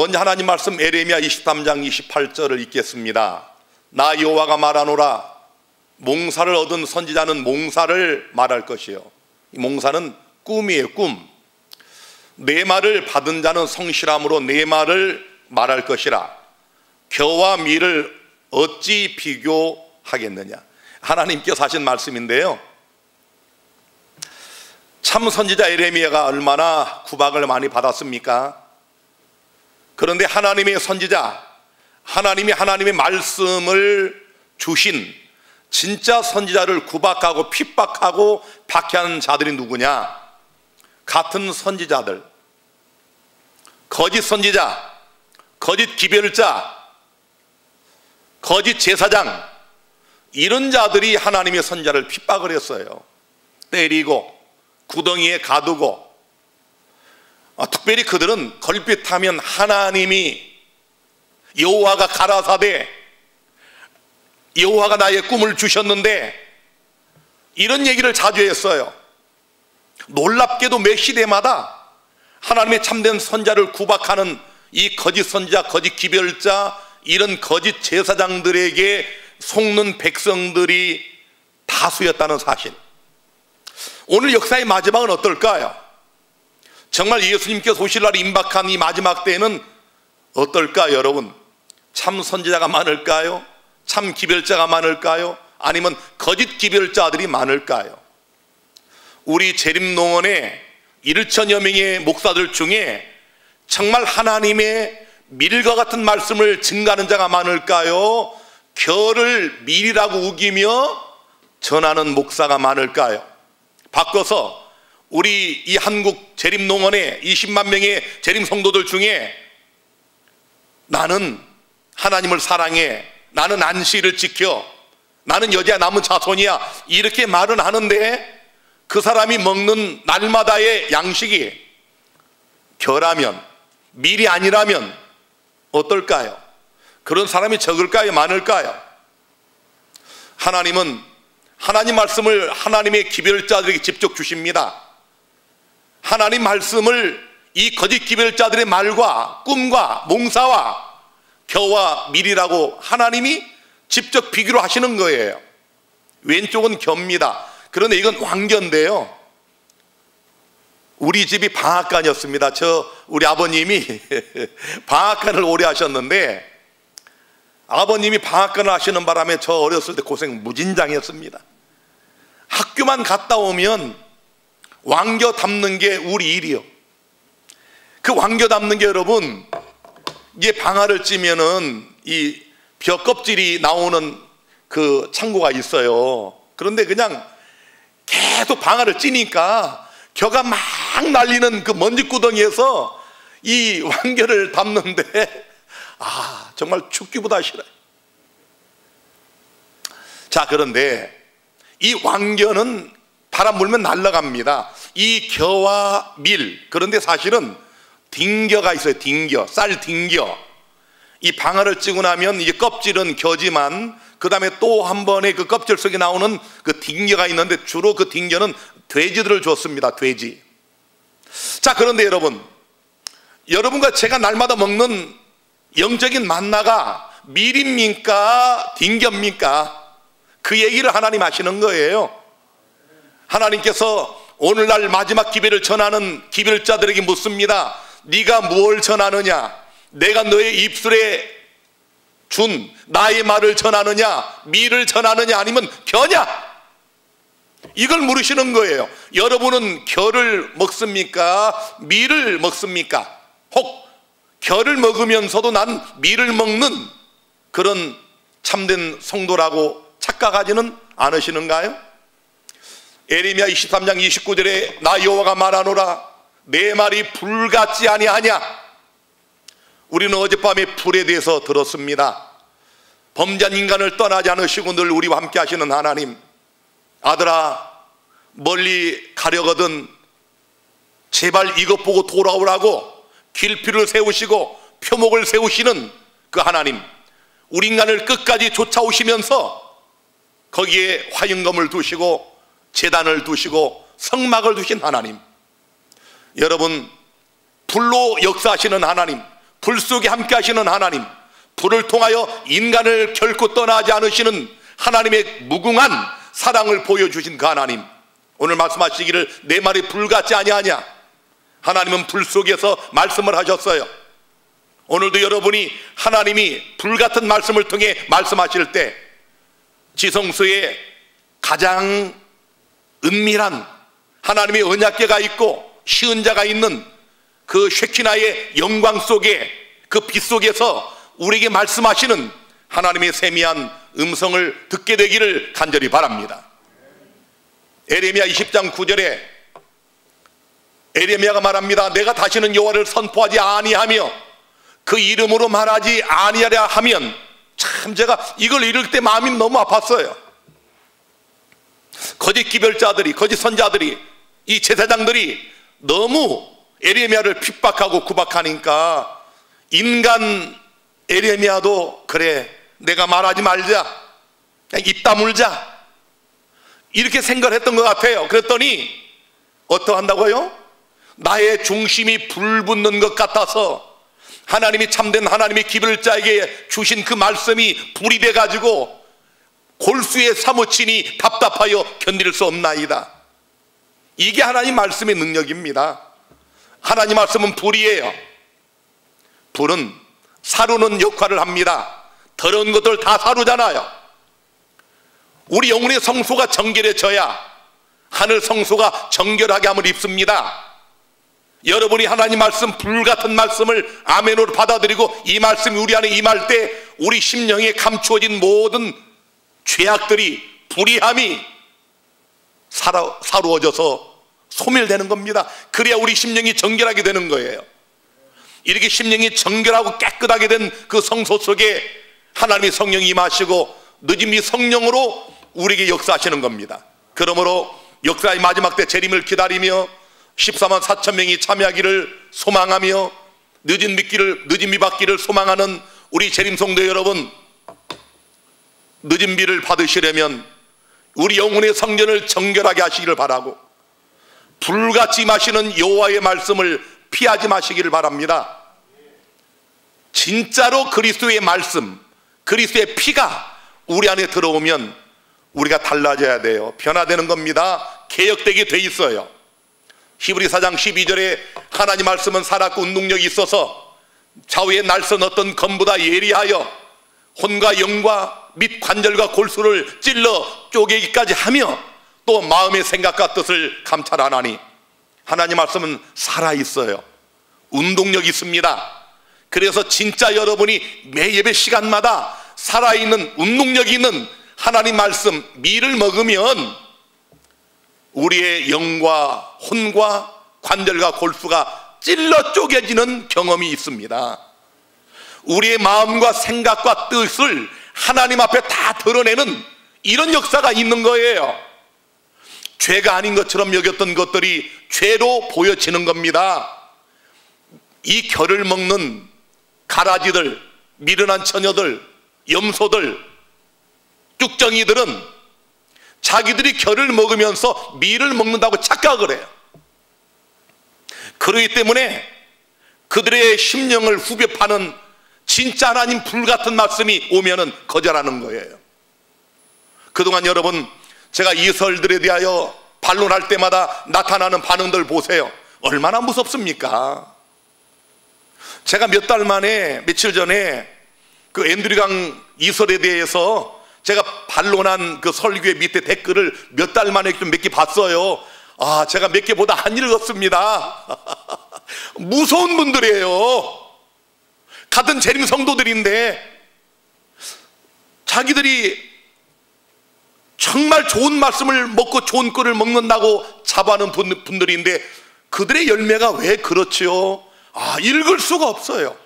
먼저 하나님 말씀 에레미야 23장 28절을 읽겠습니다. 나 여호와가 말하노라. 몽사를 얻은 선지자는 몽사를 말할 것이요. 이 몽사는 꿈이에요, 꿈. 내 말을 받은 자는 성실함으로 내 말을 말할 것이라. 겨와 밀을 어찌 비교하겠느냐. 하나님께서 하신 말씀인데요, 참 선지자 에레미야가 얼마나 구박을 많이 받았습니까? 그런데 하나님의 선지자, 하나님이 하나님의 말씀을 주신 진짜 선지자를 구박하고 핍박하고 박해하는 자들이 누구냐? 같은 선지자들, 거짓 선지자, 거짓 기별자, 거짓 제사장, 이런 자들이 하나님의 선지자를 핍박을 했어요. 때리고 구덩이에 가두고, 특별히 그들은 걸핏하면 하나님이 여호와가 가라사대 여호와가 나의 꿈을 주셨는데, 이런 얘기를 자주 했어요. 놀랍게도 매 시대마다 하나님의 참된 선자를 구박하는 이 거짓 선지자, 거짓 기별자, 이런 거짓 제사장들에게 속는 백성들이 다수였다는 사실. 오늘 역사의 마지막은 어떨까요? 정말 예수님께서 오실 날이 임박한 이 마지막 때에는 어떨까요, 여러분? 참 선지자가 많을까요? 참 기별자가 많을까요? 아니면 거짓 기별자들이 많을까요? 우리 재림농원의 1천여 명의 목사들 중에 정말 하나님의 밀과 같은 말씀을 증가하는 자가 많을까요? 겨를 밀이라고 우기며 전하는 목사가 많을까요? 바꿔서 우리 이 한국 재림농원의 20만 명의 재림 성도들 중에 나는 하나님을 사랑해, 나는 안식일을 지켜, 나는 여자 남은 자손이야, 이렇게 말은 하는데 그 사람이 먹는 날마다의 양식이 겨라면, 밀이 아니라면 어떨까요? 그런 사람이 적을까요, 많을까요? 하나님은 하나님 말씀을 하나님의 기별자들에게 직접 주십니다. 하나님 말씀을 이 거짓 기별자들의 말과 꿈과 몽사와 겨와 밀이라고 하나님이 직접 비교를 하시는 거예요. 왼쪽은 겨입니다. 그런데 이건 왕겨인데요, 우리 집이 방앗간이었습니다. 우리 아버님이 방앗간을 오래 하셨는데, 아버님이 방앗간을 하시는 바람에 저 어렸을 때 고생 무진장이었습니다. 학교만 갔다 오면 왕겨 담는 게 우리 일이요. 그 왕겨 담는 게, 여러분, 이게 방아를 찌면은 이 벼껍질이 나오는 그 창고가 있어요. 그런데 그냥 계속 방아를 찌니까 겨가 막 날리는 그 먼지구덩이에서 이 왕겨를 담는데, 정말 죽기보다 싫어요. 자, 그런데 이 왕겨는 바람 불면 날아갑니다. 이 겨와 밀, 그런데 사실은 딩겨가 있어요. 딩겨, 쌀 딩겨. 이 방아를 찌고 나면 이게 껍질은 겨지만 그 다음에 또 한 번에 그 껍질 속에 나오는 그 딩겨가 있는데, 주로 그 딩겨는 돼지들을 줬습니다. 돼지. 자, 그런데 여러분과 제가 날마다 먹는 영적인 만나가 밀입니까, 딩겨입니까? 그 얘기를 하나님 하시는 거예요. 하나님께서 오늘날 마지막 기별을 전하는 기별자들에게 묻습니다. 네가 무엇을 전하느냐? 내가 너의 입술에 준 나의 말을 전하느냐, 밀을 전하느냐, 아니면 겨냐? 이걸 물으시는 거예요. 여러분은 겨를 먹습니까, 밀을 먹습니까? 혹 겨를 먹으면서도 난 밀을 먹는 그런 참된 성도라고 착각하지는 않으시는가요? 에레미야 23장 29절에 나 여호와가 말하노라. 내 말이 불같지 아니하냐? 우리는 어젯밤에 불에 대해서 들었습니다. 범죄한 인간을 떠나지 않으시고 늘 우리와 함께 하시는 하나님, 아들아, 멀리 가려거든 제발 이것 보고 돌아오라고 길필을 세우시고 표목을 세우시는 그 하나님, 우리 인간을 끝까지 쫓아오시면서 거기에 화영검을 두시고 제단을 두시고 성막을 두신 하나님, 여러분, 불로 역사하시는 하나님, 불 속에 함께 하시는 하나님, 불을 통하여 인간을 결코 떠나지 않으시는 하나님의 무궁한 사랑을 보여주신 그 하나님, 오늘 말씀하시기를 내 말이 불 같지 아니하냐. 하나님은 불 속에서 말씀을 하셨어요. 오늘도 여러분이 하나님이 불 같은 말씀을 통해 말씀하실 때 지성소에 가장 은밀한 하나님의 언약궤가 있고 시은자가 있는 그 쉐키나의 영광 속에, 그 빛 속에서 우리에게 말씀하시는 하나님의 세미한 음성을 듣게 되기를 간절히 바랍니다. 에레미야 20장 9절에 에레미야가 말합니다. 내가 다시는 여호와를 선포하지 아니하며 그 이름으로 말하지 아니하려 하면, 참 제가 이걸 읽을 때 마음이 너무 아팠어요. 거짓 기별자들이, 거짓 선자들이, 이 제사장들이 너무 에레미야를 핍박하고 구박하니까 인간 에레미야도 그래, 내가 말하지 말자, 그냥 입 다물자, 이렇게 생각을 했던 것 같아요. 그랬더니 어떠한다고요? 나의 중심이 불붙는 것 같아서 하나님이 참된 하나님의 기별자에게 주신 그 말씀이 불이 돼가지고 골수에 사무치니 답답하여 견딜 수 없나이다. 이게 하나님 말씀의 능력입니다. 하나님 말씀은 불이에요. 불은 사루는 역할을 합니다. 더러운 것들 다 사루잖아요. 우리 영혼의 성소가 정결해져야 하늘 성소가 정결하게 함을 입습니다. 여러분이 하나님 말씀, 불 같은 말씀을 아멘으로 받아들이고 이 말씀이 우리 안에 임할 때 우리 심령에 감추어진 모든 죄악들이, 불의함이 사루어져서 소멸되는 겁니다. 그래야 우리 심령이 정결하게 되는 거예요. 이렇게 심령이 정결하고 깨끗하게 된 그 성소 속에 하나님의 성령이 임하시고 늦은 성령으로 우리에게 역사하시는 겁니다. 그러므로 역사의 마지막 때 재림을 기다리며 14만 4천 명이 참여하기를 소망하며 늦은 비 받기를 소망하는 우리 재림 성도 여러분, 늦은 비를 받으시려면 우리 영혼의 성전을 정결하게 하시기를 바라고 불같이 마시는 여호와의 말씀을 피하지 마시기를 바랍니다. 진짜로 그리스도의 말씀, 그리스도의 피가 우리 안에 들어오면 우리가 달라져야 돼요. 변화되는 겁니다. 개혁되게 돼 있어요. 히브리 4장 12절에 하나님 말씀은 살았고 운동력이 있어서 좌우의 날선 어떤 검보다 예리하여 혼과 영과 및 관절과 골수를 찔러 쪼개기까지 하며 또 마음의 생각과 뜻을 감찰하나니, 하나님 말씀은 살아있어요. 운동력이 있습니다. 그래서 진짜 여러분이 매 예배 시간마다 살아있는 운동력이 있는 하나님 말씀 미를 먹으면 우리의 영과 혼과 관절과 골수가 찔러 쪼개지는 경험이 있습니다. 우리의 마음과 생각과 뜻을 하나님 앞에 다 드러내는 이런 역사가 있는 거예요. 죄가 아닌 것처럼 여겼던 것들이 죄로 보여지는 겁니다. 이 결을 먹는 가라지들, 미련한 처녀들, 염소들, 쭉정이들은 자기들이 결을 먹으면서 밀을 먹는다고 착각을 해요. 그렇기 때문에 그들의 심령을 후벼 파는 진짜 하나님 불같은 말씀이 오면은 거절하는 거예요. 그동안 여러분, 제가 이설들에 대하여 반론할 때마다 나타나는 반응들 보세요. 얼마나 무섭습니까? 제가 몇 달 만에, 며칠 전에 그 앤드류강 이설에 대해서 제가 반론한 그 설교의 밑에 댓글을 몇 달 만에 좀 몇 개 봤어요. 아, 제가 몇 개보다 안 읽었습니다. 무서운 분들이에요. 같은 재림 성도들인데 자기들이 정말 좋은 말씀을 먹고 좋은 꼴을 먹는다고 자부하는 분들인데 그들의 열매가 왜 그렇지요? 아, 읽을 수가 없어요.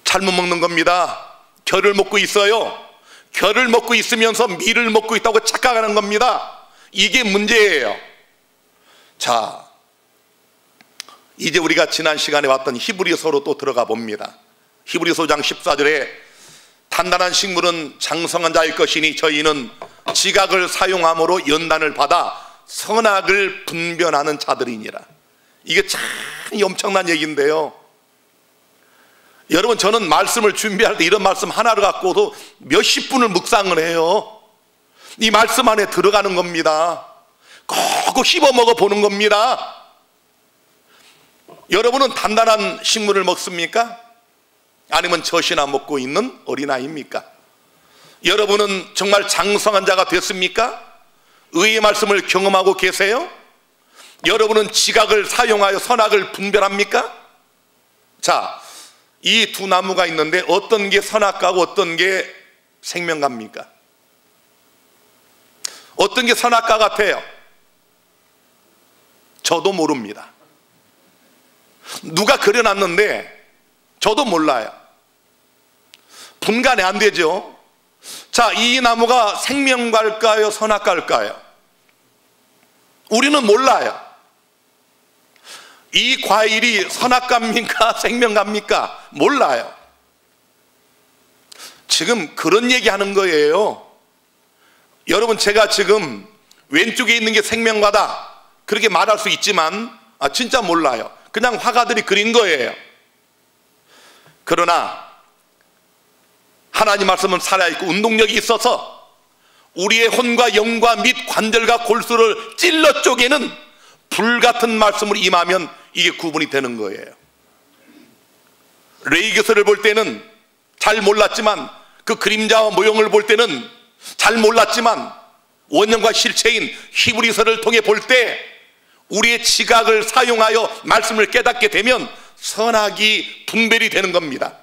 잘못 먹는 겁니다. 결을 먹고 있어요. 결을 먹고 있으면서 밀을 먹고 있다고 착각하는 겁니다. 이게 문제예요. 자, 이제 우리가 지난 시간에 왔던 히브리서로 또 들어가 봅니다. 히브리서 장 14절에 단단한 식물은 장성한 자의 것이니 저희는 지각을 사용함으로 연단을 받아 선악을 분별하는 자들이니라. 이게 참 엄청난 얘기인데요. 여러분, 저는 말씀을 준비할 때 이런 말씀 하나를 갖고도 몇십 분을 묵상을 해요. 이 말씀 안에 들어가는 겁니다. 꼭 씹어 먹어 보는 겁니다. 여러분은 단단한 식물을 먹습니까? 아니면 젖이나 먹고 있는 어린아이입니까? 여러분은 정말 장성한 자가 됐습니까? 의의 말씀을 경험하고 계세요? 여러분은 지각을 사용하여 선악을 분별합니까? 자, 이 두 나무가 있는데 어떤 게 선악과고 어떤 게 생명과입니까? 어떤 게 선악과 같아요? 저도 모릅니다. 누가 그려놨는데 저도 몰라요. 분간이 안 되죠. 자, 이 나무가 생명과일까요? 선악과일까요? 우리는 몰라요. 이 과일이 선악과입니까? 생명과입니까? 몰라요. 지금 그런 얘기 하는 거예요. 여러분, 제가 지금 왼쪽에 있는 게 생명과다 그렇게 말할 수 있지만 진짜 몰라요. 그냥 화가들이 그린 거예요. 그러나 하나님 말씀은 살아있고 운동력이 있어서 우리의 혼과 영과 및 관절과 골수를 찔러 쪼개는 불같은 말씀을 임하면 이게 구분이 되는 거예요. 레위기서를 볼 때는 잘 몰랐지만, 그 그림자와 모형을 볼 때는 잘 몰랐지만, 원형과 실체인 히브리서를 통해 볼 때 우리의 지각을 사용하여 말씀을 깨닫게 되면 선악이 분별이 되는 겁니다.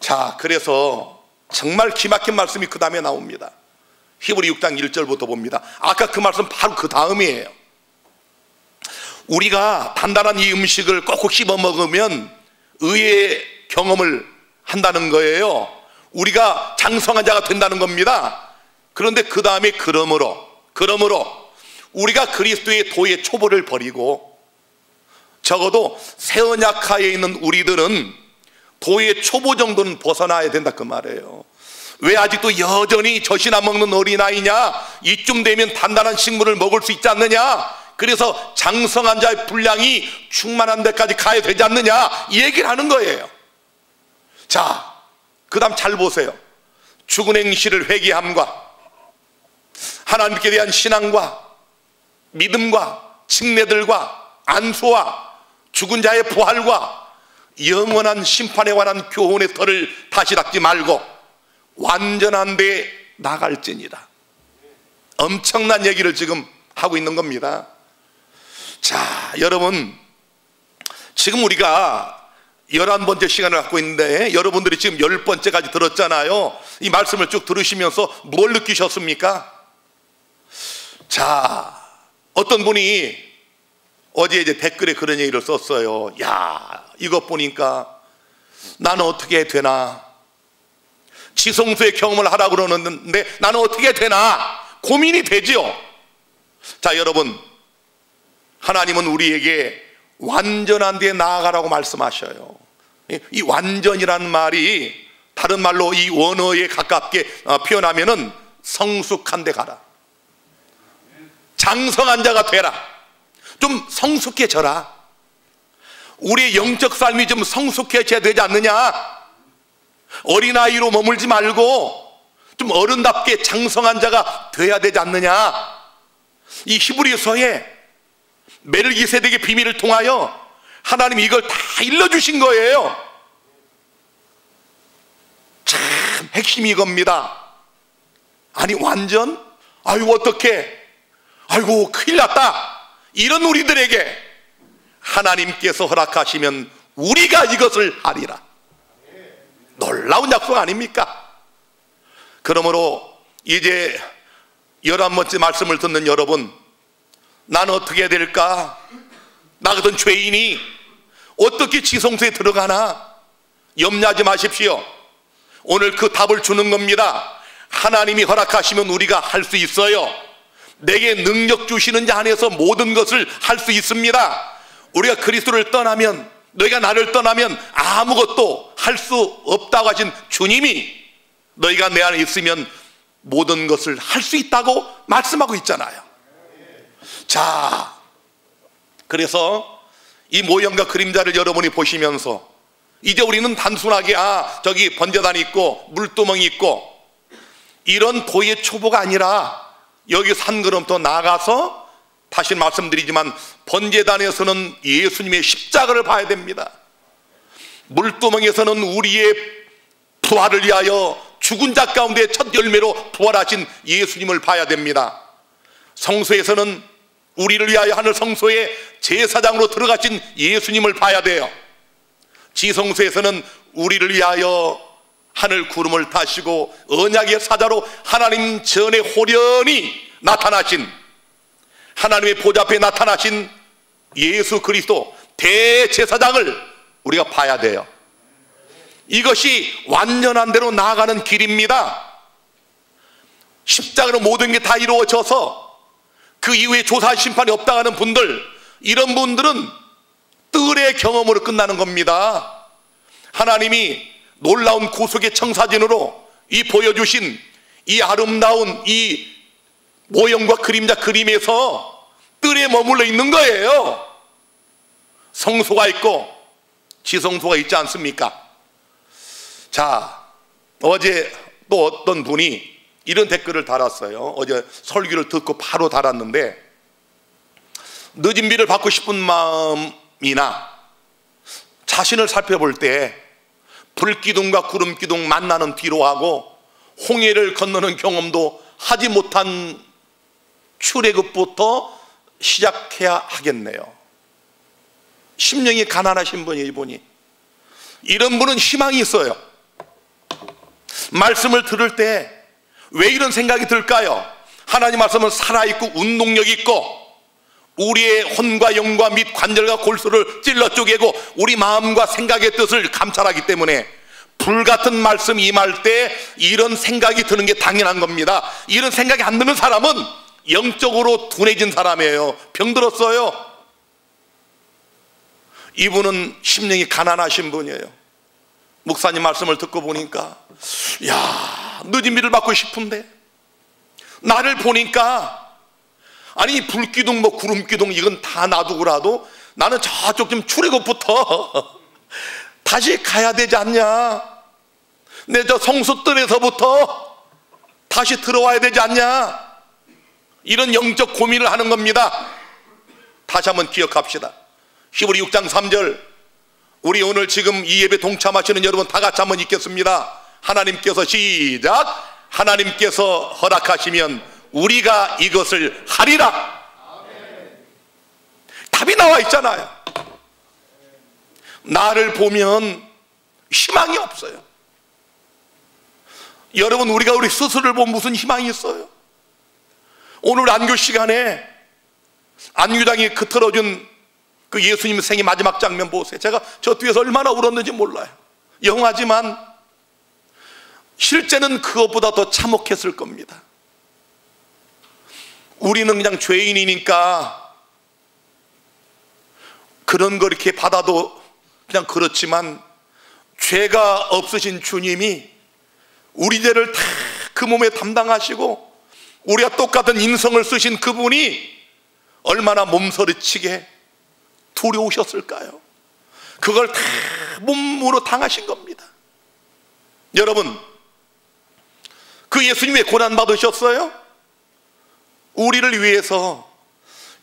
자, 그래서 정말 기막힌 말씀이 그 다음에 나옵니다. 히브리 6장 1절부터 봅니다. 아까 그 말씀 바로 그 다음이에요. 우리가 단단한 이 음식을 꼭꼭 씹어 먹으면 의의 경험을 한다는 거예요. 우리가 장성한 자가 된다는 겁니다. 그런데 그 다음에 그러므로 우리가 그리스도의 도의 초보를 버리고, 적어도 새 언약하에 있는 우리들은 도의 초보 정도는 벗어나야 된다 그 말이에요. 왜 아직도 여전히 젖이나 먹는 어린아이냐? 이쯤 되면 단단한 식물을 먹을 수 있지 않느냐? 그래서 장성한 자의 분량이 충만한 데까지 가야 되지 않느냐? 이 얘기를 하는 거예요. 자, 그 다음 잘 보세요. 죽은 행실을 회개함과 하나님께 대한 신앙과 믿음과 칙례들과 안수와 죽은 자의 부활과 영원한 심판에 관한 교훈의 털을 다시 닦지 말고 완전한 데 나갈지니라. 엄청난 얘기를 지금 하고 있는 겁니다. 자, 여러분, 지금 우리가 11번째 시간을 갖고 있는데 여러분들이 지금 10번째까지 들었잖아요. 이 말씀을 쭉 들으시면서 뭘 느끼셨습니까? 자, 어떤 분이 어제 이제 댓글에 그런 얘기를 썼어요. 야, 이것 보니까 나는 어떻게 되나? 지성소의 경험을 하라고 그러는데 나는 어떻게 되나? 고민이 되죠. 자, 여러분, 하나님은 우리에게 완전한 데에 나아가라고 말씀하셔요. 이 완전이라는 말이 다른 말로 이 원어에 가깝게 표현하면은 성숙한 데 가라. 장성한 자가 되라. 좀 성숙해져라. 우리의 영적 삶이 좀 성숙해져야 되지 않느냐? 어린아이로 머물지 말고 좀 어른답게 장성한 자가 돼야 되지 않느냐? 이 히브리서에 멜기세덱의 비밀을 통하여 하나님이 이걸 다 일러주신 거예요. 참 핵심이 이겁니다. 아니, 완전? 아이고, 어떡해? 아이고, 큰일 났다. 이런 우리들에게 하나님께서 허락하시면 우리가 이것을 하리라. 놀라운 약속 아닙니까? 그러므로 이제 11번째 말씀을 듣는 여러분, 나는 어떻게 해야 될까? 나 같은 죄인이 어떻게 지성소에 들어가나? 염려하지 마십시오. 오늘 그 답을 주는 겁니다. 하나님이 허락하시면 우리가 할 수 있어요. 내게 능력 주시는 자 안에서 모든 것을 할 수 있습니다. 우리가 그리스도를 떠나면, 너희가 나를 떠나면 아무것도 할 수 없다고 하신 주님이 너희가 내 안에 있으면 모든 것을 할 수 있다고 말씀하고 있잖아요. 자, 그래서 이 모형과 그림자를 여러분이 보시면서 이제 우리는 단순하게 저기 번제단이 있고 물두멍이 있고 이런 도의 초보가 아니라 여기 한 걸음 더 나아가서 다시 말씀드리지만 번제단에서는 예수님의 십자가를 봐야 됩니다. 물두멍에서는 우리의 부활을 위하여 죽은 자 가운데 첫 열매로 부활하신 예수님을 봐야 됩니다. 성소에서는 우리를 위하여 하늘 성소에 제사장으로 들어가신 예수님을 봐야 돼요. 지성소에서는 우리를 위하여 하늘 구름을 타시고 언약의 사자로 하나님 전에 호련히 나타나신, 하나님의 보좌 앞에 나타나신 예수 그리스도 대제사장을 우리가 봐야 돼요. 이것이 완전한 대로 나아가는 길입니다. 십자가로 모든 게 다 이루어져서 그 이후에 조사 심판이 없다 하는 분들, 이런 분들은 뜰의 경험으로 끝나는 겁니다. 하나님이 놀라운 구속의 청사진으로 이 보여주신 이 아름다운 이 모형과 그림자 그림에서 뜰에 머물러 있는 거예요. 성소가 있고 지성소가 있지 않습니까? 자, 어제 또 어떤 분이 이런 댓글을 달았어요. 어제 설교를 듣고 바로 달았는데, 늦은 비를 받고 싶은 마음이나 자신을 살펴볼 때 불기둥과 구름기둥 만나는 뒤로 하고 홍해를 건너는 경험도 하지 못한 출애굽부터 시작해야 하겠네요. 심령이 가난하신 분이 이분이. 이런 분은 희망이 있어요. 말씀을 들을 때 왜 이런 생각이 들까요? 하나님 말씀은 살아있고 운동력 있고 우리의 혼과 영과 및 관절과 골수를 찔러 쪼개고 우리 마음과 생각의 뜻을 감찰하기 때문에 불같은 말씀이 임할 때 이런 생각이 드는 게 당연한 겁니다. 이런 생각이 안 드는 사람은 영적으로 둔해진 사람이에요. 병들었어요. 이분은 심령이 가난하신 분이에요. 목사님 말씀을 듣고 보니까, 야, 늦은 비를 받고 싶은데 나를 보니까, 아니 불기둥 뭐 구름기둥 이건 다 놔두고라도 나는 저쪽 좀 출애굽부터 다시 가야 되지 않냐, 내 저 성소뜰에서부터 다시 들어와야 되지 않냐, 이런 영적 고민을 하는 겁니다. 다시 한번 기억합시다. 히브리 6장 3절, 우리 오늘 지금 이 예배 동참하시는 여러분 다 같이 한번 읽겠습니다. 하나님께서 시작. 하나님께서 허락하시면 우리가 이것을 하리라. 답이 나와 있잖아요. 나를 보면 희망이 없어요. 여러분, 우리가 우리 스스로를 보면 무슨 희망이 있어요? 오늘 안교 시간에 안규장이 틀어준 그 예수님 생의 마지막 장면 보세요. 제가 저 뒤에서 얼마나 울었는지 몰라요. 영화지만 실제는 그것보다 더 참혹했을 겁니다. 우리는 그냥 죄인이니까 그런 거 이렇게 받아도 그냥 그렇지만, 죄가 없으신 주님이 우리 죄를 다 그 몸에 담당하시고 우리가 똑같은 인성을 쓰신 그분이 얼마나 몸서리치게 두려우셨을까요? 그걸 다 몸으로 당하신 겁니다. 여러분, 그 예수님 왜 고난 받으셨어요? 우리를 위해서.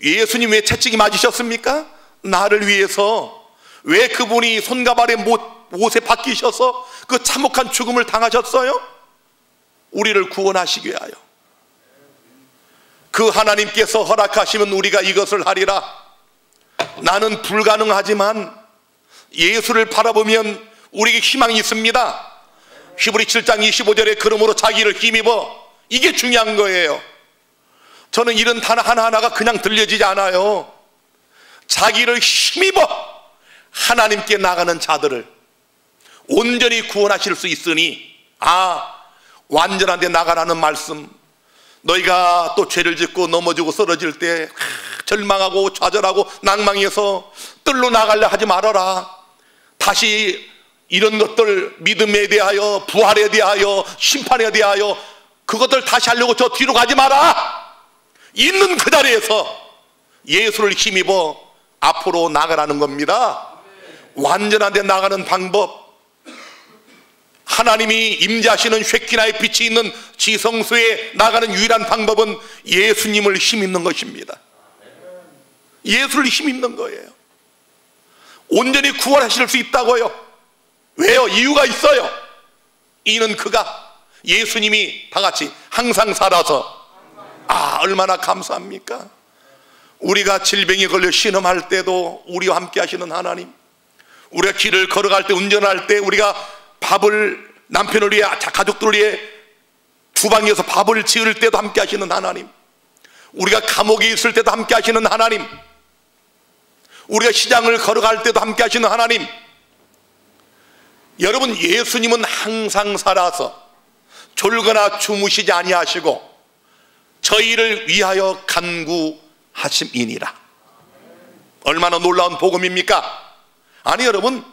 예수님 왜 채찍이 맞으셨습니까? 나를 위해서. 왜 그분이 손과 발에 못에 박히셔서 그 참혹한 죽음을 당하셨어요? 우리를 구원하시기 위하여. 그 하나님께서 허락하시면 우리가 이것을 하리라. 나는 불가능하지만 예수를 바라보면 우리에게 희망이 있습니다. 히브리 7장 25절에 그러므로 자기를 힘입어, 이게 중요한 거예요. 저는 이런 단어 하나하나가 그냥 들려지지 않아요. 자기를 힘입어 하나님께 나가는 자들을 온전히 구원하실 수 있으니, 완전한 데 나가라는 말씀. 너희가 또 죄를 짓고 넘어지고 쓰러질 때 절망하고 좌절하고 낭망해서 뜰로 나가려 하지 말아라. 다시 이런 것들, 믿음에 대하여, 부활에 대하여, 심판에 대하여 그것들 다시 하려고 저 뒤로 가지 마라. 있는 그 자리에서 예수를 힘입어 앞으로 나가라는 겁니다. 완전한 데 나가는 방법, 하나님이 임재하시는 쉐키나의 빛이 있는 지성소에 나가는 유일한 방법은 예수님을 힘입는 것입니다. 예수를 힘입는 거예요. 온전히 구원하실 수 있다고요. 왜요? 이유가 있어요. 이는 그가, 예수님이 다 같이 항상 살아서, 얼마나 감사합니까? 우리가 질병에 걸려 신음할 때도 우리와 함께 하시는 하나님, 우리가 길을 걸어갈 때, 운전할 때, 우리가 밥을, 남편을 위해, 가족들을 위해 주방에서 밥을 지을 때도 함께 하시는 하나님, 우리가 감옥에 있을 때도 함께 하시는 하나님, 우리가 시장을 걸어갈 때도 함께 하시는 하나님. 여러분, 예수님은 항상 살아서 졸거나 주무시지 아니하시고 저희를 위하여 간구하심이니라. 얼마나 놀라운 복음입니까? 아니 여러분,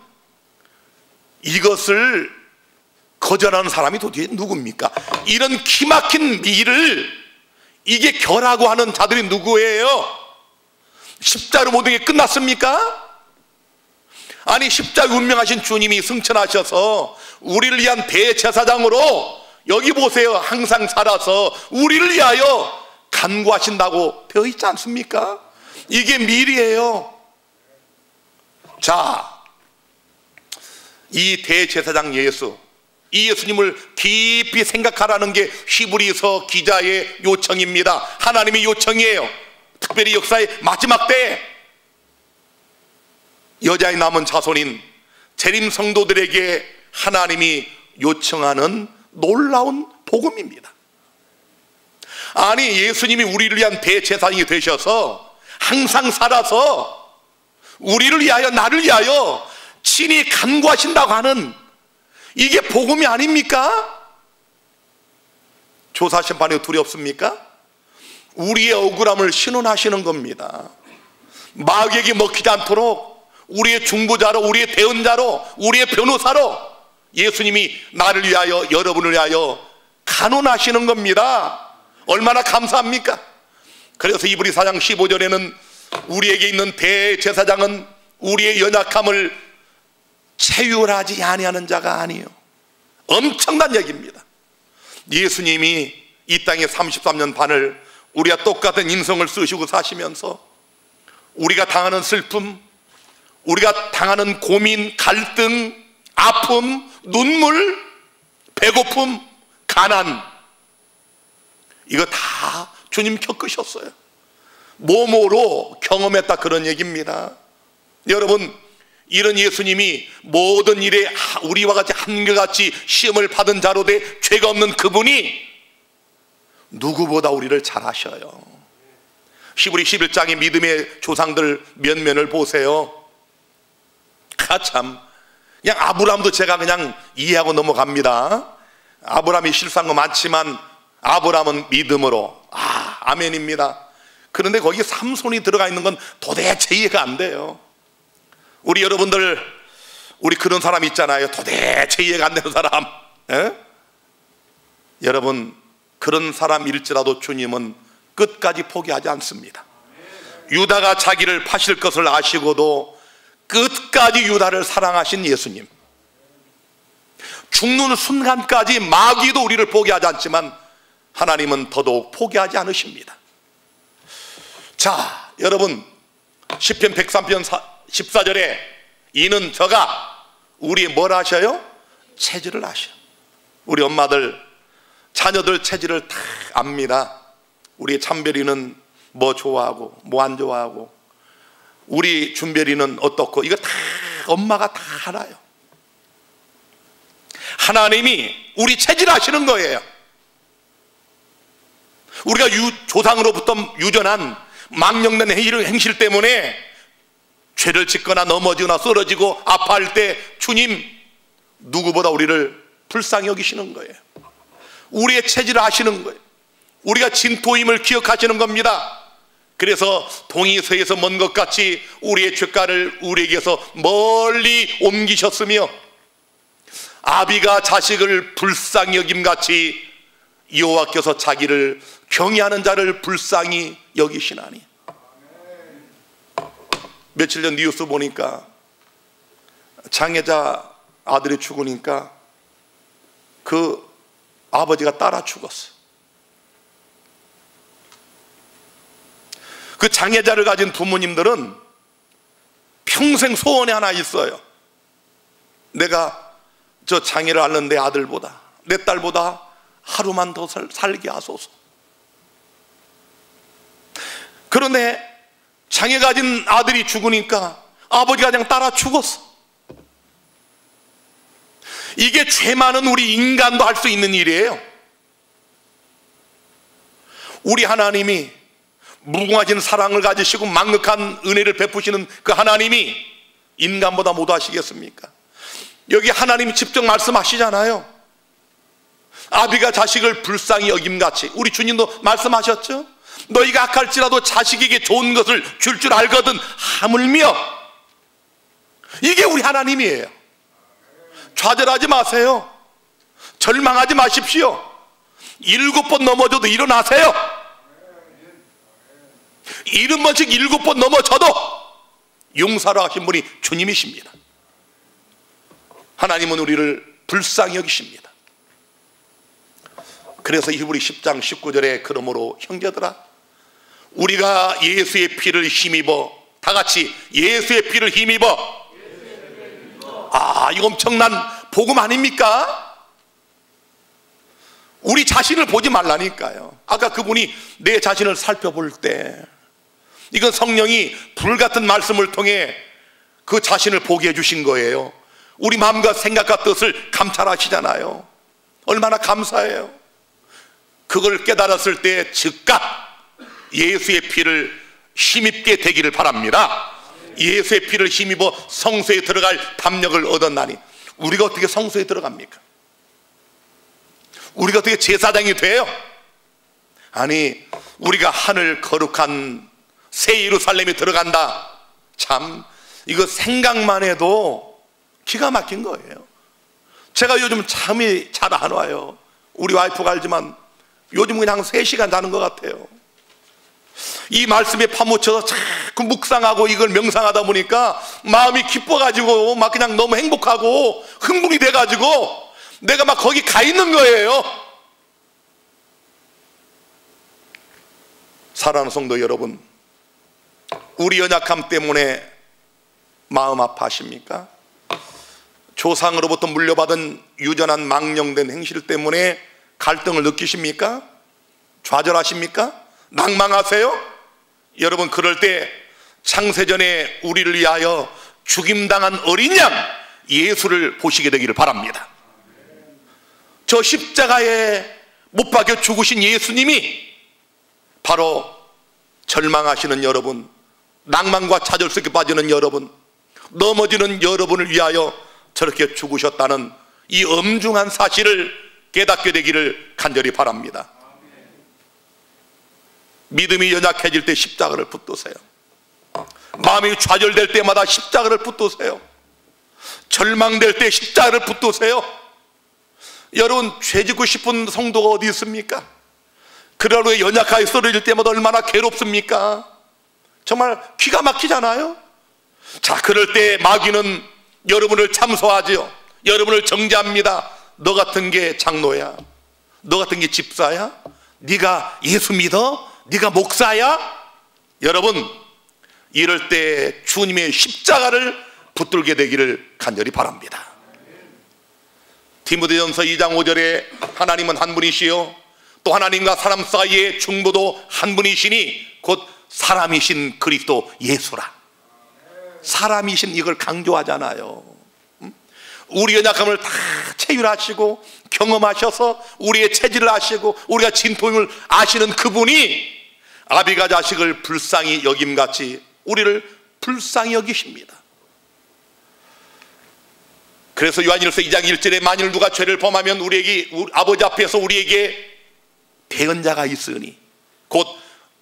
이것을 거절하는 사람이 도대체 누굽니까? 이런 기막힌 미를 이게 결하고 하는 자들이 누구예요? 십자가로 모든 게 끝났습니까? 아니, 십자가 운명하신 주님이 승천하셔서 우리를 위한 대제사장으로, 여기 보세요, 항상 살아서 우리를 위하여 간구하신다고 되어 있지 않습니까? 이게 미리예요. 자, 이 대제사장 예수, 이 예수님을 깊이 생각하라는 게 히브리서 기자의 요청입니다. 하나님의 요청이에요. 특별히 역사의 마지막 때에 여자의 남은 자손인 재림 성도들에게 하나님이 요청하는 놀라운 복음입니다. 아니, 예수님이 우리를 위한 대제사장이 되셔서 항상 살아서 우리를 위하여, 나를 위하여 친히 간구하신다고 하는, 이게 복음이 아닙니까? 조사심판이 두렵습니까? 우리의 억울함을 신원하시는 겁니다. 마귀에게 먹히지 않도록 우리의 중보자로, 우리의 대언자로, 우리의 변호사로 예수님이 나를 위하여, 여러분을 위하여 간언하시는 겁니다. 얼마나 감사합니까? 그래서 이브리 4장 15절에는 우리에게 있는 대제사장은 우리의 연약함을 체휼하지 아니하는 자가 아니요. 엄청난 얘기입니다. 예수님이 이 땅에 33년 반을 우리가 똑같은 인성을 쓰시고 사시면서 우리가 당하는 슬픔, 우리가 당하는 고민, 갈등, 아픔, 눈물, 배고픔, 가난, 이거 다 주님 겪으셨어요. 몸으로 경험했다, 그런 얘기입니다. 여러분, 이런 예수님이 모든 일에 우리와 같이 한결같이 시험을 받은 자로 돼 죄가 없는 그분이 누구보다 우리를 잘 아셔요. 히브리 11장의 믿음의 조상들 면면을 보세요. 참, 그냥 아브라함도 제가 그냥 이해하고 넘어갑니다. 아브라함이 실수한 거 많지만 아브라함은 믿음으로, 아멘입니다. 그런데 거기 삼손이 들어가 있는 건 도대체 이해가 안 돼요. 우리 여러분들, 우리 그런 사람 있잖아요. 도대체 이해가 안 되는 사람. 여러분, 그런 사람일지라도 주님은 끝까지 포기하지 않습니다. 유다가 자기를 파실 것을 아시고도 끝까지 유다를 사랑하신 예수님, 죽는 순간까지 마귀도 우리를 포기하지 않지만 하나님은 더더욱 포기하지 않으십니다. 자, 여러분, 시편 103편 14절에 이는 저가 우리의 뭘 아셔요? 체질을 아셔. 우리 엄마들 자녀들 체질을 다 압니다. 우리 참별이는 뭐 좋아하고 뭐 안 좋아하고, 우리 준별이는 어떻고, 이거 다 엄마가 다 알아요. 하나님이 우리 체질 아시는 거예요. 우리가 조상으로부터 유전한 망령된 행실 때문에 죄를 짓거나 넘어지거나 쓰러지고 아파할 때 주님 누구보다 우리를 불쌍히 여기시는 거예요. 우리의 체질을 아시는 거예요. 우리가 진토임을 기억하시는 겁니다. 그래서 동이 서에서 먼 것 같이 우리의 죄가를 우리에게서 멀리 옮기셨으며, 아비가 자식을 불쌍히 여김같이 여호와께서 자기를 경외하는 자를 불쌍히 여기시나니. 며칠 전 뉴스 보니까 장애자 아들이 죽으니까 그 아버지가 따라 죽었어. 그 장애자를 가진 부모님들은 평생 소원이 하나 있어요. 내가 저 장애를 앓는 내 아들보다, 내 딸보다 하루만 더 살게 하소서. 그런데 장애 가진 아들이 죽으니까 아버지가 그냥 따라 죽었어. 이게 죄 많은 우리 인간도 할 수 있는 일이에요. 우리 하나님이 무궁하신 사랑을 가지시고 막력한 은혜를 베푸시는 그 하나님이 인간보다 못하시겠습니까? 여기 하나님이 직접 말씀하시잖아요. 아비가 자식을 불쌍히 여김같이. 우리 주님도 말씀하셨죠? 너희가 악할지라도 자식에게 좋은 것을 줄 알거든 하물며. 이게 우리 하나님이에요. 좌절하지 마세요. 절망하지 마십시오. 7번 넘어져도 일어나세요. 70번씩 7번 넘어져도 용서를 하신 분이 주님이십니다. 하나님은 우리를 불쌍히 여기십니다. 그래서 히브리 10장 19절에 그러므로 형제들아, 우리가 예수의 피를 힘입어, 다 같이 예수의 피를 힘입어. 이거 엄청난 복음 아닙니까? 우리 자신을 보지 말라니까요. 아까 그분이 내 자신을 살펴볼 때, 이건 성령이 불같은 말씀을 통해 그 자신을 보게 해주신 거예요. 우리 마음과 생각과 뜻을 감찰하시잖아요. 얼마나 감사해요. 그걸 깨달았을 때 즉각 예수의 피를 힘입게 되기를 바랍니다. 예수의 피를 힘입어 성소에 들어갈 담력을 얻었나니. 우리가 어떻게 성소에 들어갑니까? 우리가 어떻게 제사장이 돼요? 아니, 우리가 하늘 거룩한 새 예루살렘에 들어간다. 참, 이거 생각만 해도 기가 막힌 거예요. 제가 요즘 잠이 잘 안 와요. 우리 와이프가 알지만 요즘 그냥 3시간 자는 것 같아요. 이 말씀에 파묻혀서 자꾸 묵상하고 이걸 명상하다 보니까 마음이 기뻐가지고 막 그냥 너무 행복하고 흥분이 돼가지고 내가 막 거기 가 있는 거예요. 사랑하는 성도 여러분, 우리 연약함 때문에 마음 아파하십니까? 조상으로부터 물려받은 유전한 망령된 행실 때문에 갈등을 느끼십니까? 좌절하십니까? 낭망하세요? 여러분, 그럴 때 창세전에 우리를 위하여 죽임당한 어린 양 예수를 보시게 되기를 바랍니다. 저 십자가에 못 박여 죽으신 예수님이 바로 절망하시는 여러분, 낭만과 좌절 속에 빠지는 여러분, 넘어지는 여러분을 위하여 저렇게 죽으셨다는 이 엄중한 사실을 깨닫게 되기를 간절히 바랍니다. 믿음이 연약해질 때 십자가를 붙드세요. 마음이 좌절될 때마다 십자가를 붙드세요. 절망될 때 십자가를 붙드세요. 여러분, 죄 짓고 싶은 성도가 어디 있습니까? 그러므로 연약하게 쓰러질 때마다 얼마나 괴롭습니까? 정말 기가 막히잖아요. 자, 그럴 때 마귀는 여러분을 참소하지요. 여러분을 정죄합니다. 너 같은 게 장로야? 너 같은 게 집사야? 네가 예수 믿어? 네가 목사야? 여러분, 이럴 때 주님의 십자가를 붙들게 되기를 간절히 바랍니다. 디모데전서 2장 5절에 하나님은 한 분이시요 또 하나님과 사람 사이의 중보도 한 분이시니 곧 사람이신 그리스도 예수라. 사람이신, 이걸 강조하잖아요. 우리 연약함을 다 체휼하시고 경험하셔서 우리의 체질을 아시고 우리가 진통을 아시는 그분이 아비가 자식을 불쌍히 여김같이 우리를 불쌍히 여기십니다. 그래서 요한일서 2장 1절에 만일 누가 죄를 범하면 우리 아버지 앞에서 우리에게 대언자가 있으니 곧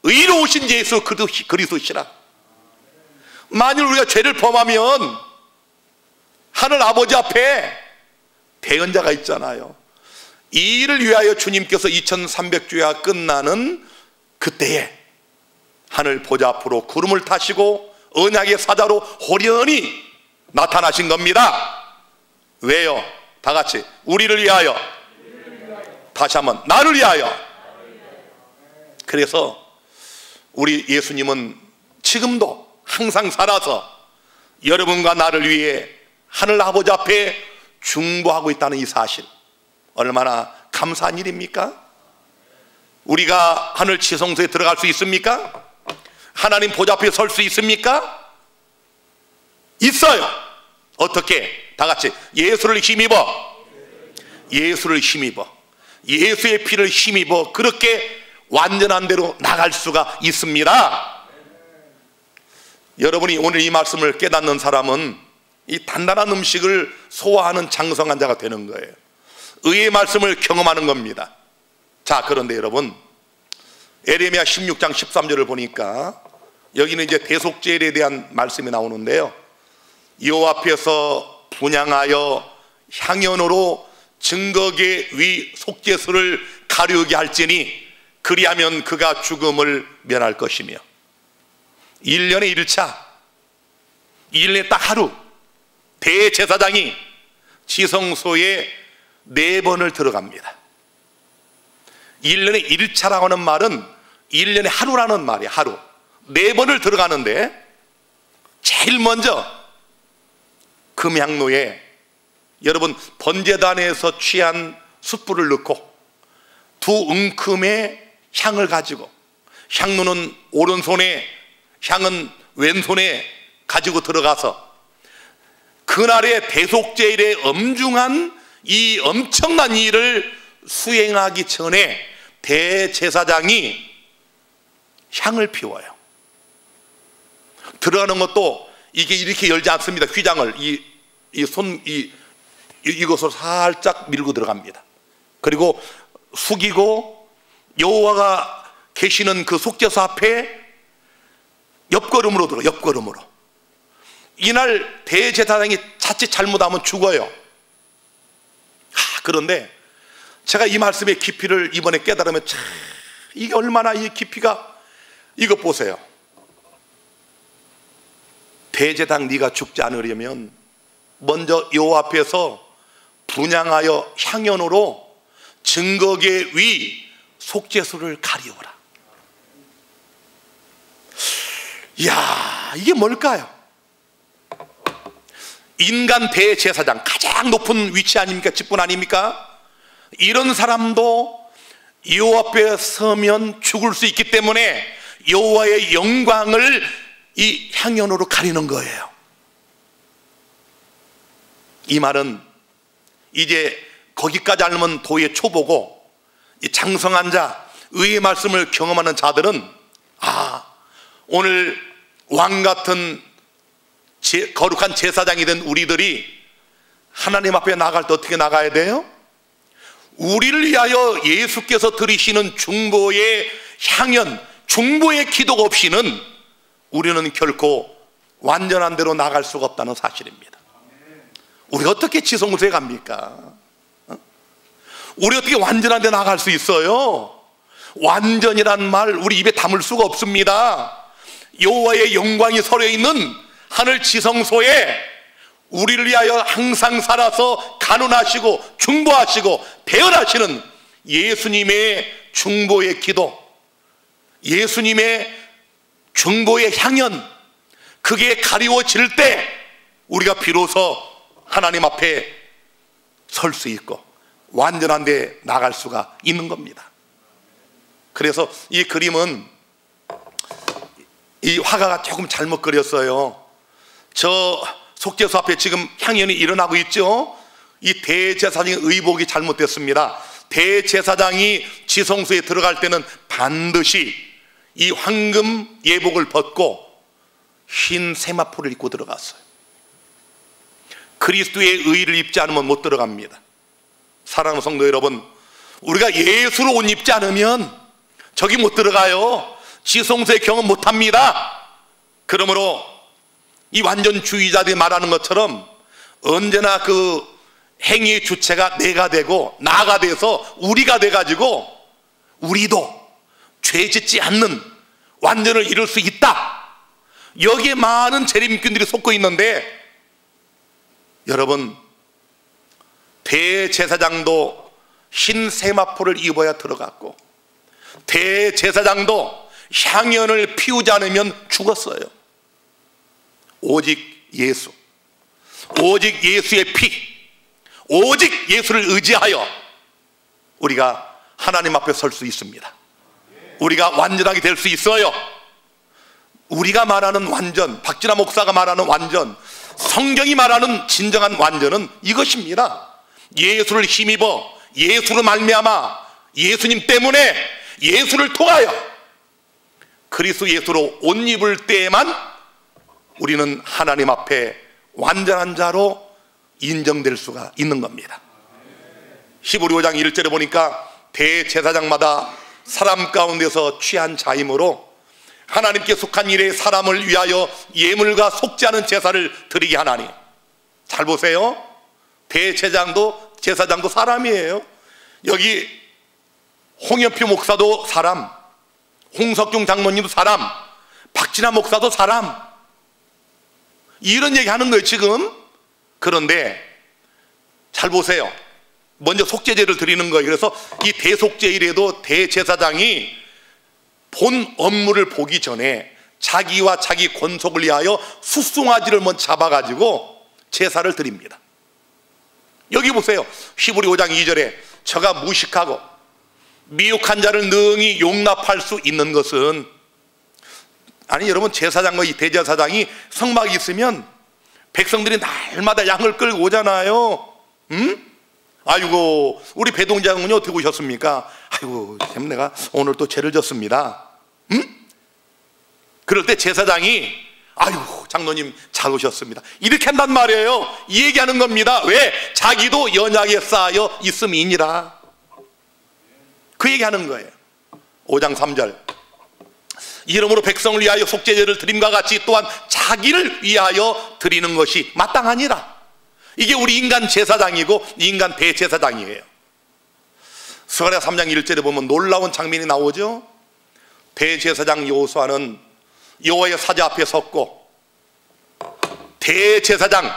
의로우신 예수 그리스도시라. 만일 우리가 죄를 범하면 하늘 아버지 앞에 대언자가 있잖아요. 이 일을 위하여 주님께서 2300주야 끝나는 그때에 하늘 보좌 앞으로 구름을 타시고 언약의 사자로 호련히 나타나신 겁니다. 왜요? 다 같이 우리를 위하여. 다시 한번 나를 위하여. 그래서 우리 예수님은 지금도 항상 살아서 여러분과 나를 위해 하늘 아버지 앞에 중보하고 있다는 이 사실, 얼마나 감사한 일입니까? 우리가 하늘 지성소에 들어갈 수 있습니까? 하나님 보좌 앞에 설 수 있습니까? 있어요. 어떻게? 다 같이 예수를 힘입어. 예수를 힘입어. 예수의 피를 힘입어 그렇게 완전한 대로 나갈 수가 있습니다. 여러분이 오늘 이 말씀을 깨닫는 사람은 이 단단한 음식을 소화하는 장성한 자가 되는 거예요. 의의 말씀을 경험하는 겁니다. 자, 그런데 여러분, 에레미야 16장 13절을 보니까 여기는 이제 대속죄에 대한 말씀이 나오는데요, 여호와 앞에서 분향하여 향연으로 증거계 위 속죄수를 가리우게 할지니 그리하면 그가 죽음을 면할 것이며. 1년에 1차, 1년에 딱 하루 대제사장이 지성소에 4번을 들어갑니다. 1년에 1차라고 하는 말은 1년에 하루라는 말이에요. 하루 4번을 들어가는데, 제일 먼저 금향로에 여러분 번제단에서 취한 숯불을 넣고 2 움큼의 향을 가지고, 향로는 오른손에 향은 왼손에 가지고 들어가서 그날의 대속죄일의 엄중한 이 엄청난 일을 수행하기 전에 대제사장이 향을 피워요. 들어가는 것도 이게 이렇게 열지 않습니다. 휘장을 이것을 살짝 밀고 들어갑니다. 그리고 숙이고 여호와가 계시는 그 속죄소 앞에 옆걸음으로 들어. 옆걸음으로. 이날 대제사장이 자칫 잘못하면 죽어요. 그런데 제가 이 말씀의 깊이를 이번에 깨달으면 참, 이게 얼마나 이 깊이가, 이것 보세요. 대제사장 네가 죽지 않으려면 먼저 여호와 앞에서 분향하여 향연으로 증거계 위 속죄수를 가리우라. 이야, 이게 뭘까요? 인간 대제사장, 가장 높은 위치 아닙니까? 직분 아닙니까? 이런 사람도 여호와 앞에 서면 죽을 수 있기 때문에 여호와의 영광을 이 향연으로 가리는 거예요. 이 말은 이제 거기까지 알면 도의 초보고, 이 장성한 자, 의의 말씀을 경험하는 자들은 오늘 왕같은 거룩한 제사장이 된 우리들이 하나님 앞에 나갈 때 어떻게 나가야 돼요? 우리를 위하여 예수께서 드리시는 중보의 향연, 중보의 기도가 없이는 우리는 결코 완전한 대로 나갈 수가 없다는 사실입니다. 우리가 어떻게 지성소에 갑니까? 우리 어떻게 완전한 데 나갈 수 있어요? 완전이란 말 우리 입에 담을 수가 없습니다. 여호와의 영광이 서려 있는 하늘 지성소에 우리를 위하여 항상 살아서 간운하시고 중보하시고 대언하시는 예수님의 중보의 기도, 예수님의 중보의 향연, 그게 가리워질 때 우리가 비로소 하나님 앞에 설 수 있고 완전한 데 나갈 수가 있는 겁니다. 그래서 이 그림은, 이 화가가 조금 잘못 그렸어요. 저 속죄소 앞에 지금 향연이 일어나고 있죠. 이 대제사장의 의복이 잘못됐습니다. 대제사장이 지성소에 들어갈 때는 반드시 이 황금 예복을 벗고 흰 세마포를 입고 들어갔어요. 그리스도의 의를 입지 않으면 못 들어갑니다. 사랑하는 성도 여러분, 우리가 예수를 옷 입지 않으면 저기 못 들어가요. 지성소의 경험 못 합니다. 그러므로 이 완전주의자들이 말하는 것처럼 언제나 그 행위의 주체가 내가 되고 나가 돼서 우리가 돼가지고 우리도 죄 짓지 않는 완전을 이룰 수 있다, 여기에 많은 재림꾼들이 속고 있는데 여러분, 대제사장도 흰 세마포를 입어야 들어갔고, 대제사장도 향연을 피우지 않으면 죽었어요. 오직 예수, 오직 예수의 피, 오직 예수를 의지하여 우리가 하나님 앞에 설 수 있습니다. 우리가 완전하게 될 수 있어요. 우리가 말하는 완전, 박진아 목사가 말하는 완전, 성경이 말하는 진정한 완전은 이것입니다. 예수를 힘입어, 예수로 말미암아, 예수님 때문에, 예수를 통하여 그리스도 예수로 옷 입을 때에만 우리는 하나님 앞에 완전한 자로 인정될 수가 있는 겁니다. 히브리 5장 1절에 보니까 대제사장마다 사람 가운데서 취한 자이므로 하나님께 속한 일에 사람을 위하여 예물과 속지 않은 제사를 드리게 하나니. 잘 보세요. 대제사장도 제사장도 사람이에요. 여기 홍영표 목사도 사람, 홍석중 장로님도 사람, 박진아 목사도 사람. 이런 얘기 하는 거예요 지금. 그런데 잘 보세요. 먼저 속죄제를 드리는 거예요. 그래서 이 대속죄일에도 대제사장이 본 업무를 보기 전에 자기와 자기 권속을 위하여 숫송아지를 먼저 잡아가지고 제사를 드립니다. 여기 보세요. 히브리 5장 2절에 저가 무식하고 미혹한 자를 능히 용납할 수 있는 것은, 아니 여러분, 제사장과 이 대제사장이 성막이 있으면 백성들이 날마다 양을 끌고 오잖아요. 아이고, 우리 배동장군이 어떻게 오셨습니까? 아이고, 참 내가 오늘 또 죄를 졌습니다. 그럴 때 제사장이 아이고 장로님 잘 오셨습니다 이렇게 한단 말이에요. 이 얘기하는 겁니다. 왜? 자기도 연약에 쌓여 있음이니라. 그 얘기하는 거예요. 5장 3절 이러므로 백성을 위하여 속죄제를 드림과 같이 또한 자기를 위하여 드리는 것이 마땅하니라. 이게 우리 인간 제사장이고 인간 대제사장이에요. 스가랴 3장 1절에 보면 놀라운 장면이 나오죠. 대제사장 여호수아는 여호와의 사자 앞에 섰고, 대제사장,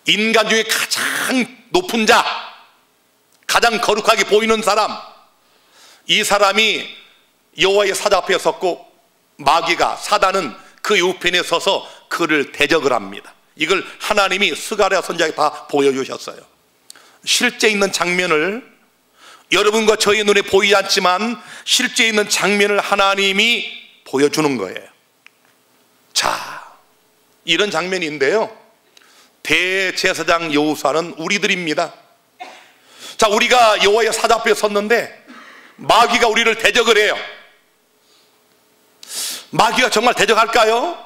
인간 중에 가장 높은 자, 가장 거룩하게 보이는 사람, 이 사람이 여호와의 사자 앞에 섰고 마귀가, 사단은 그 우편에 서서 그를 대적을 합니다. 이걸 하나님이 스가랴 선지자에게 다 보여주셨어요. 실제 있는 장면을, 여러분과 저의 눈에 보이지 않지만 실제 있는 장면을 하나님이 보여주는 거예요. 자, 이런 장면인데요, 대제사장 여호수아는 우리들입니다. 자, 우리가 여호와의 사자 앞에 섰는데 마귀가 우리를 대적을 해요. 마귀가 정말 대적할까요?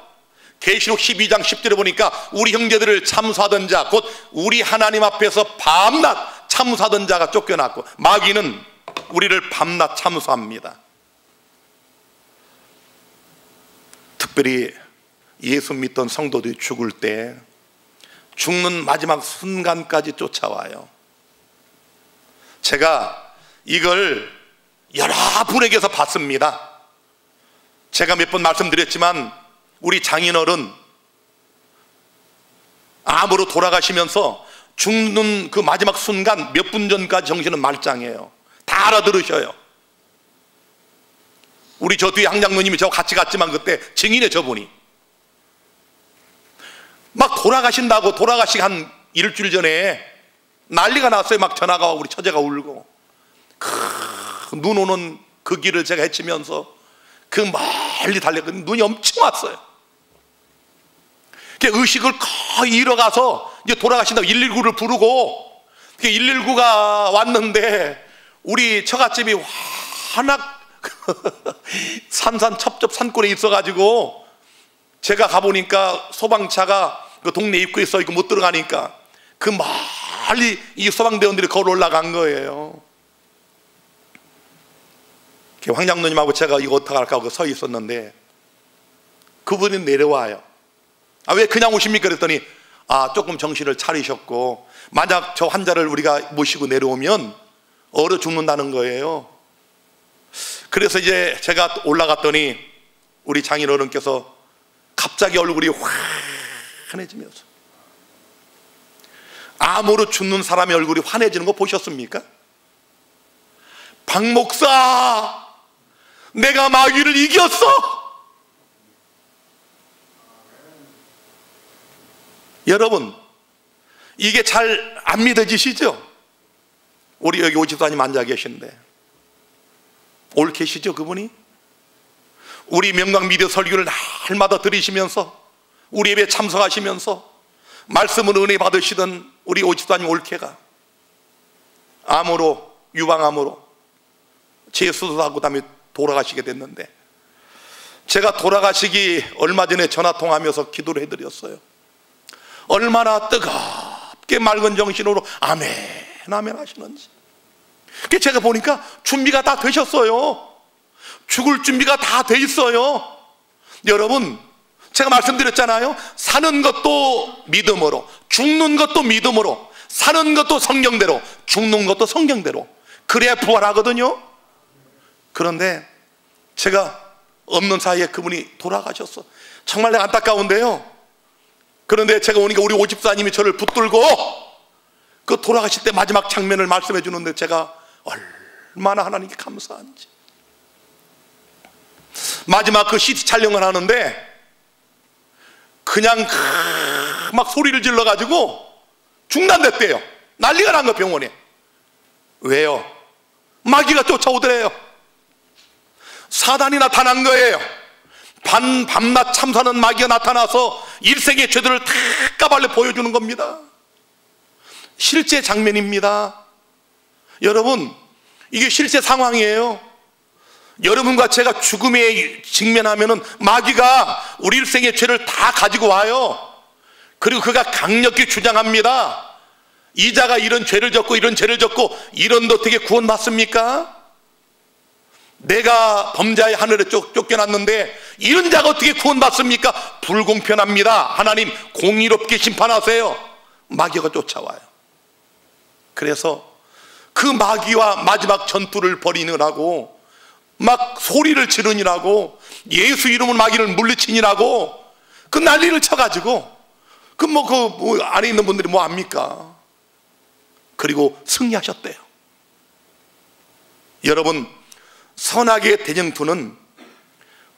계시록 12장 10절에 보니까 우리 형제들을 참수하던 자, 곧 우리 하나님 앞에서 밤낮 참수하던 자가 쫓겨났고, 마귀는 우리를 밤낮 참수합니다. 특별히 예수 믿던 성도들이 죽을 때 죽는 마지막 순간까지 쫓아와요. 제가 이걸 여러분에게서 봤습니다. 제가 몇 번 말씀드렸지만 우리 장인어른 암으로 돌아가시면서 죽는 그 마지막 순간 몇 분 전까지 정신은 말짱해요. 다 알아들으셔요. 우리 저 뒤에 항장로님이 저와 같이 갔지만 그때 증인해, 저분이 막 돌아가신다고, 돌아가시기 한 일주일 전에 난리가 났어요. 막 전화가 오고 우리 처제가 울고, 눈 오는 그 길을 제가 헤치면서 그 멀리 달려갔는데 눈이 엄청 왔어요. 의식을 거의 잃어가서 이제 돌아가신다고 119를 부르고, 119가 왔는데 우리 처갓집이 워낙 산산첩첩 산골에 있어가지고 제가 가보니까 소방차가 그 동네 입구에 서 있고 못 들어가니까 그 멀리 이 소방대원들이 걸어 올라간 거예요. 황 장로님하고 제가 이거 어떡할까 하고 서 있었는데 그분이 내려와요. 아, 왜 그냥 오십니까? 그랬더니 조금 정신을 차리셨고, 만약 저 환자를 우리가 모시고 내려오면 얼어 죽는다는 거예요. 그래서 이제 제가 올라갔더니 우리 장인어른께서 갑자기 얼굴이 환해지면서 암으로 죽는 사람의 얼굴이 환해지는 거 보셨습니까? 박 목사, 내가 마귀를 이겼어. 여러분, 이게 잘 안 믿어지시죠? 우리 여기 오집사님 앉아 계신데 올 계시죠 그분이? 우리 명강 미디어 설교를 날마다 들으시면서 우리 예배 참석하시면서 말씀을 은혜 받으시던 우리 오집사님 올케가 암으로, 유방암으로 재수술하고 그다음에 돌아가시게 됐는데, 제가 돌아가시기 얼마 전에 전화통화하면서 기도를 해드렸어요. 얼마나 뜨겁게 맑은 정신으로 아멘 아멘 하시는지. 제가 보니까 준비가 다 되셨어요. 죽을 준비가 다 돼 있어요. 여러분, 제가 말씀드렸잖아요. 사는 것도 믿음으로, 죽는 것도 믿음으로, 사는 것도 성경대로, 죽는 것도 성경대로, 그래야 부활하거든요. 그런데 제가 없는 사이에 그분이 돌아가셨어. 정말 안타까운데요. 그런데 제가 오니까 우리 오집사님이 저를 붙들고 그 돌아가실 때 마지막 장면을 말씀해 주는데 제가 얼마나 하나님께 감사한지. 마지막 그 CT 촬영을 하는데 그냥 막 소리를 질러가지고 중단됐대요. 난리가 난 거, 병원에. 왜요? 마귀가 쫓아오더래요. 사단이 나타난 거예요. 밤낮 참사는 마귀가 나타나서 일생의 죄들을 다 까발려 보여주는 겁니다. 실제 장면입니다. 여러분, 이게 실제 상황이에요. 여러분과 제가 죽음에 직면하면은 마귀가 우리 일생의 죄를 다 가지고 와요. 그리고 그가 강력히 주장합니다. 이자가 이런 죄를 졌고 이런 죄를 졌고 이런데 어떻게 구원받습니까? 내가 범자의 하늘에 쫓겨났는데 이런 자가 어떻게 구원받습니까? 불공평합니다. 하나님 공의롭게 심판하세요. 마귀가 쫓아와요. 그래서 그 마귀와 마지막 전투를 벌이느라고 막 소리를 지르느라고 예수 이름으로 마귀를 물리치느라고 그 난리를 쳐가지고 그 안에 있는 분들이 뭐 합니까? 그리고 승리하셨대요. 여러분, 선악의 대쟁투는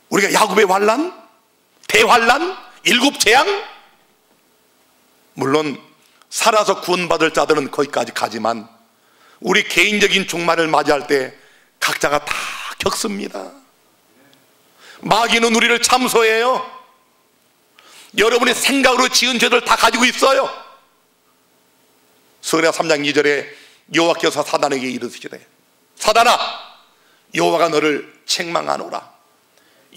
우리가 야곱의 환란, 대환란, 일곱 재앙, 물론 살아서 구원받을 자들은 거기까지 가지만 우리 개인적인 종말을 맞이할 때 각자가 다 겪습니다. 마귀는 우리를 참소해요. 여러분의 생각으로 지은 죄들 다 가지고 있어요. 스가랴 3장 2절에 여호와께서 사단에게 이르시되 사단아, 여호와가 너를 책망하노라.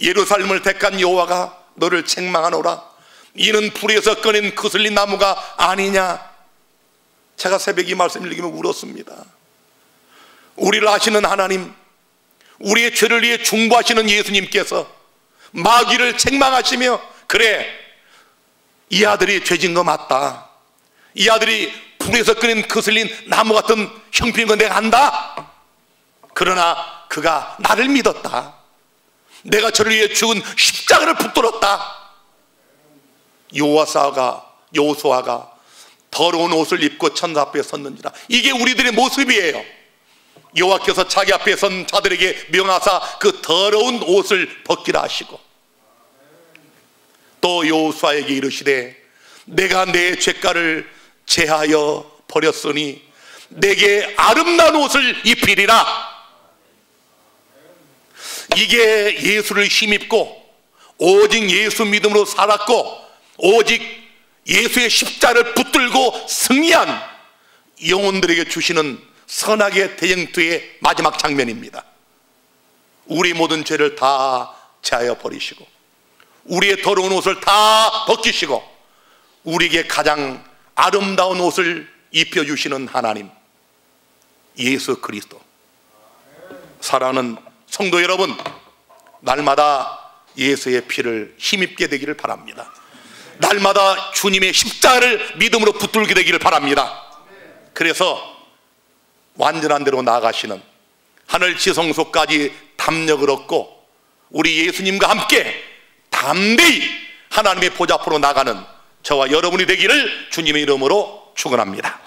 예루살렘을 택한 여호와가 너를 책망하노라. 이는 불에서 꺼낸 그슬린 나무가 아니냐. 제가 새벽 이 말씀을 읽으며 울었습니다. 우리를 아시는 하나님, 우리의 죄를 위해 중보하시는 예수님께서 마귀를 책망하시며 그래, 이 아들이 죄진 거 맞다. 이 아들이 불에서 꺼낸 그슬린 나무 같은 형편인 건 내가 안다. 그러나 그가 나를 믿었다. 내가 저를 위해 죽은 십자가를 붙들었다. 여호수아가 더러운 옷을 입고 천사 앞에 섰는지라. 이게 우리들의 모습이에요. 여호와께서 자기 앞에 선 자들에게 명하사 그 더러운 옷을 벗기라 하시고, 또 여호수아에게 이르시되 내가 내 죄가를 제하여 버렸으니 내게 아름다운 옷을 입히리라. 이게 예수를 힘입고 오직 예수 믿음으로 살았고 오직 예수의 십자를 붙들고 승리한 영혼들에게 주시는 선악의 대쟁투의 마지막 장면입니다. 우리 모든 죄를 다 제하여 버리시고 우리의 더러운 옷을 다 벗기시고 우리에게 가장 아름다운 옷을 입혀주시는 하나님, 예수 그리스도. 사랑하는 성도 여러분, 날마다 예수의 피를 힘입게 되기를 바랍니다. 날마다 주님의 십자가를 믿음으로 붙들게 되기를 바랍니다. 그래서 완전한 대로 나아가시는 하늘 지성소까지 담력을 얻고 우리 예수님과 함께 담대히 하나님의 보좌 앞으로 나가는 저와 여러분이 되기를 주님의 이름으로 축원합니다.